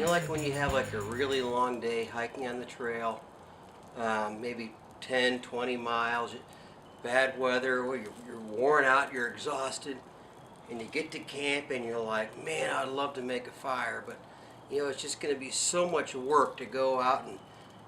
You know, like when you have like a really long day hiking on the trail, maybe 10, 20 miles, bad weather, where you're worn out, you're exhausted, and you get to camp and you're like, man, I'd love to make a fire, but you know, it's just going to be so much work to go out and,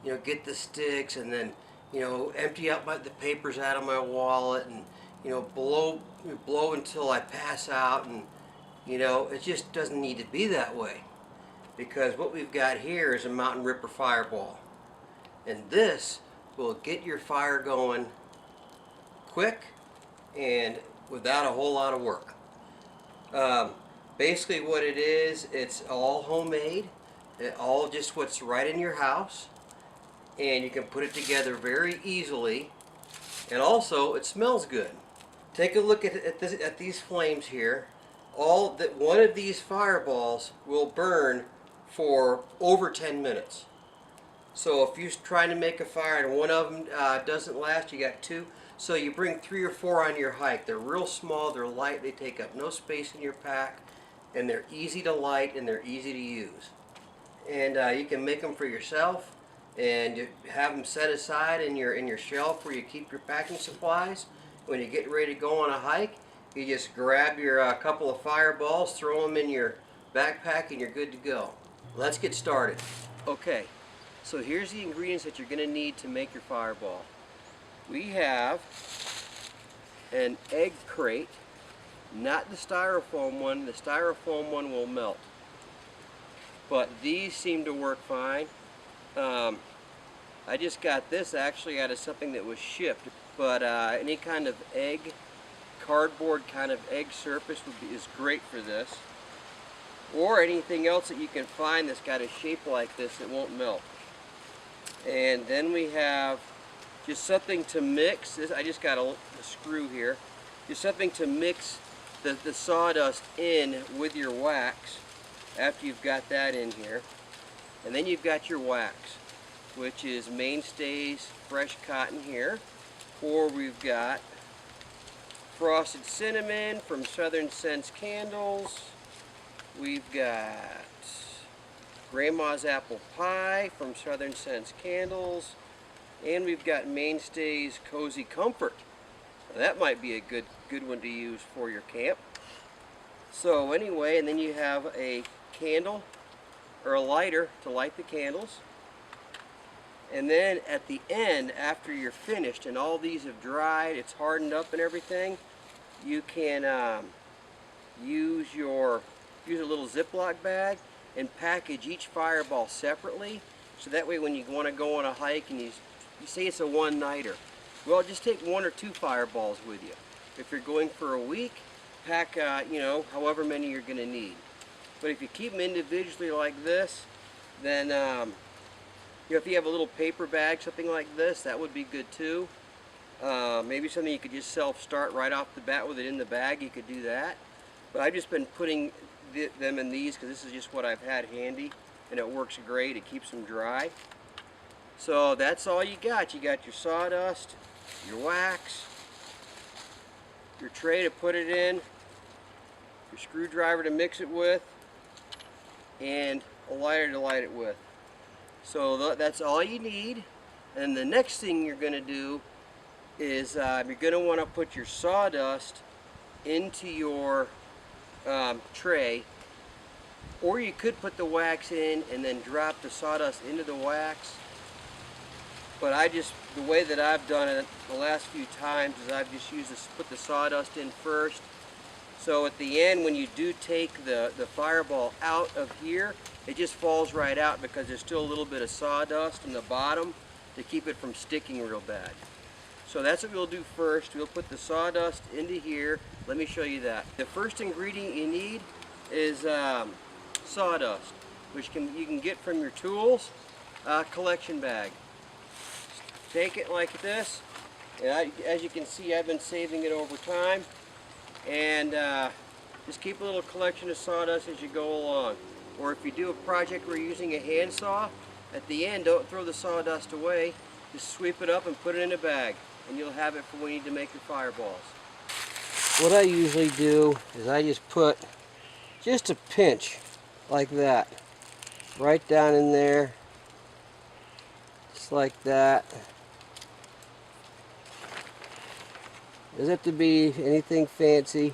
you know, get the sticks and then, you know, empty out the papers out of my wallet and, you know, blow until I pass out, and, you know, it just doesn't need to be that way. Because what we've got here is a Mtnripper fireball. And this will get your fire going quick and without a whole lot of work. Basically what it is, it's all homemade, all just what's right in your house, and you can put it together very easily, and also it smells good. Take a look at these flames here. One of these fireballs will burn for over 10 minutes. So if you're trying to make a fire and one of them doesn't last, you got two. So you bring 3 or 4 on your hike. They're real small, they're light, they take up no space in your pack, and they're easy to light and they're easy to use. And you can make them for yourself, and you have them set aside in your shelf where you keep your packing supplies. When you get ready to go on a hike, you just grab your couple of fireballs, throw them in your backpack, and you're good to go. Let's get started. Okay, so here's the ingredients that you're going to need to make your fireball. We have an egg crate, not the styrofoam one. The styrofoam one will melt, but these seem to work fine. I just got this actually out of something that was shipped, but any kind of egg, cardboard kind of egg surface is great for this, or anything else that you can find that's got a shape like this that won't melt. And then we have just something to mix this. I just got a screw here. Just something to mix the sawdust in with your wax after you've got that in here. And then you've got your wax, which is Mainstay's fresh cotton here, or we've got frosted cinnamon from Southern Scents Candles. We've got Grandma's apple pie from Southern Scents Candles, and we've got Mainstay's Cozy Comfort. Now, that might be a good one to use for your camp. So anyway, and then you have a candle or a lighter to light the candles. And then at the end, after you're finished and all these have dried, it's hardened up and everything, you can use a little Ziploc bag and package each fireball separately, so that way when you want to go on a hike and you say it's a one-nighter, well, just take 1 or 2 fireballs with you. If you're going for a week, pack you know, however many you're going to need. But if you keep them individually like this, then you know, if you have a little paper bag, something like this, that would be good too. Maybe something you could just self-start right off the bat with it in the bag, you could do that. But I've just been putting them in these because this is just what I've had handy, and it works great. It keeps them dry. So that's all you got. You got your sawdust, your wax, your tray to put it in, your screwdriver to mix it with, and a lighter to light it with. So that's all you need. And the next thing you're going to do is you're going to want to put your sawdust into your tray, or you could put the wax in and then drop the sawdust into the wax. But the way that I've done it the last few times is I've just put the sawdust in first. So at the end, when you do take the fireball out of here, it just falls right out because there's still a little bit of sawdust in the bottom to keep it from sticking real bad. So that's what we'll do first. We'll put the sawdust into here. Let me show you that. The first ingredient you need is sawdust, which you can get from your tools collection bag. Take it like this, and as you can see, I've been saving it over time, and just keep a little collection of sawdust as you go along. Or if you do a project where you're using a handsaw, at the end, don't throw the sawdust away, just sweep it up and put it in a bag, and you'll have it for when you need to make your fireballs. What I usually do is I just put just a pinch like that right down in there, just like that. Doesn't have to be anything fancy.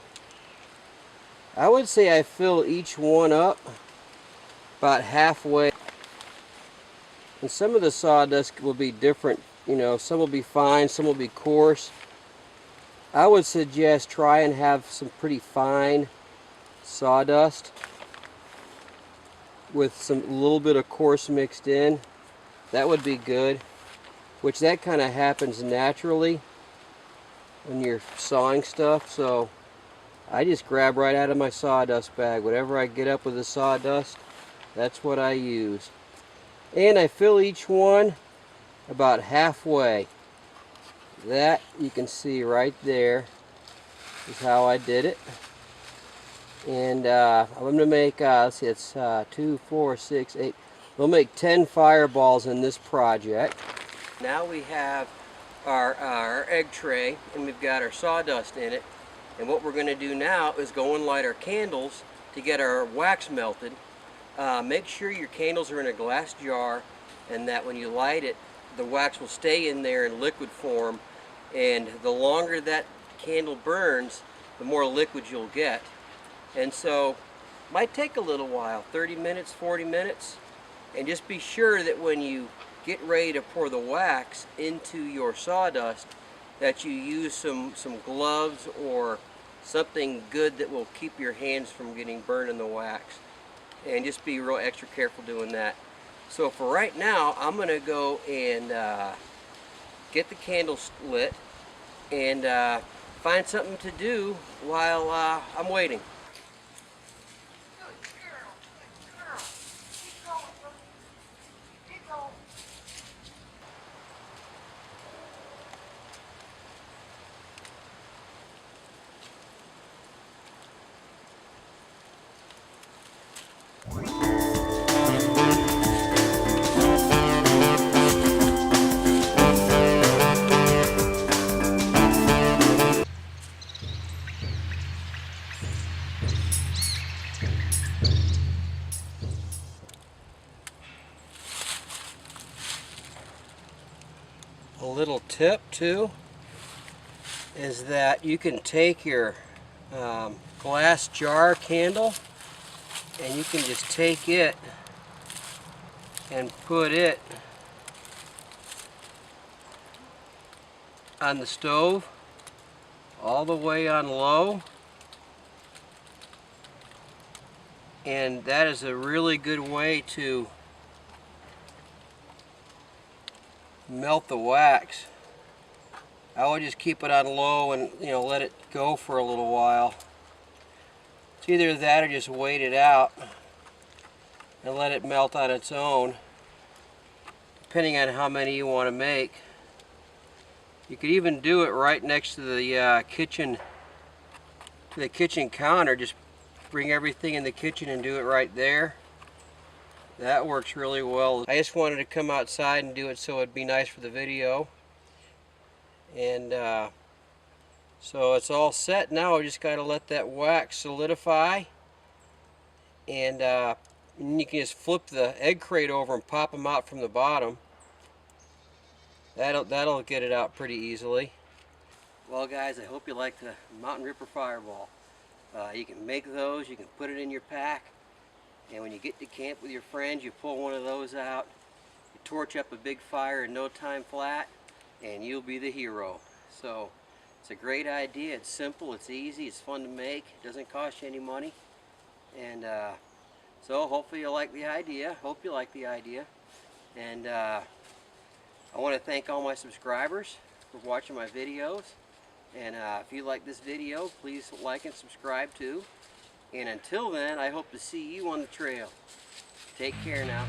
I would say I fill each one up about halfway. And some of the sawdust will be different. You know, some will be fine, some will be coarse. I would suggest try and have some pretty fine sawdust with some little bit of coarse mixed in. That would be good, which that kind of happens naturally when you're sawing stuff. So I just grab right out of my sawdust bag. Whatever I get up with the sawdust, that's what I use. And I fill each one about halfway. That you can see right there is how I did it. And I'm going to make, let's see, it's 2, 4, 6, 8. We'll make 10 fireballs in this project. Now we have our egg tray, and we've got our sawdust in it. And what we're going to do now is go and light our candles to get our wax melted. Make sure your candles are in a glass jar, and that when you light it, the wax will stay in there in liquid form. And the longer that candle burns, the more liquid you'll get. And so, it might take a little while, 30 minutes, 40 minutes. And just be sure that when you get ready to pour the wax into your sawdust, that you use some gloves or something good that will keep your hands from getting burned in the wax. And just be real extra careful doing that. So for right now, I'm going to go and get the candles lit and find something to do while I'm waiting. A little tip too is that you can take your glass jar candle and you can just take it and put it on the stove all the way on low, and that is a really good way to melt the wax. I would just keep it on low and let it go for a little while. It's either that or just wait it out and let it melt on its own, depending on how many you want to make. You could even do it right next to the kitchen counter. Just bring everything in the kitchen and do it right there. That works really well. I just wanted to come outside and do it so it'd be nice for the video. And so it's all set now. I just got to let that wax solidify. And you can just flip the egg crate over and pop them out from the bottom. That'll get it out pretty easily. Well guys, I hope you like the Mtnripper Fireball. You can make those, you can put it in your pack. And when you get to camp with your friends, you pull one of those out, you torch up a big fire in no time flat, and you'll be the hero. So it's a great idea. It's simple, it's easy, it's fun to make, it doesn't cost you any money. And so hopefully you like the idea. Hope you like the idea. And I want to thank all my subscribers for watching my videos. And if you like this video, please like and subscribe too. And until then, I hope to see you on the trail. Take care now.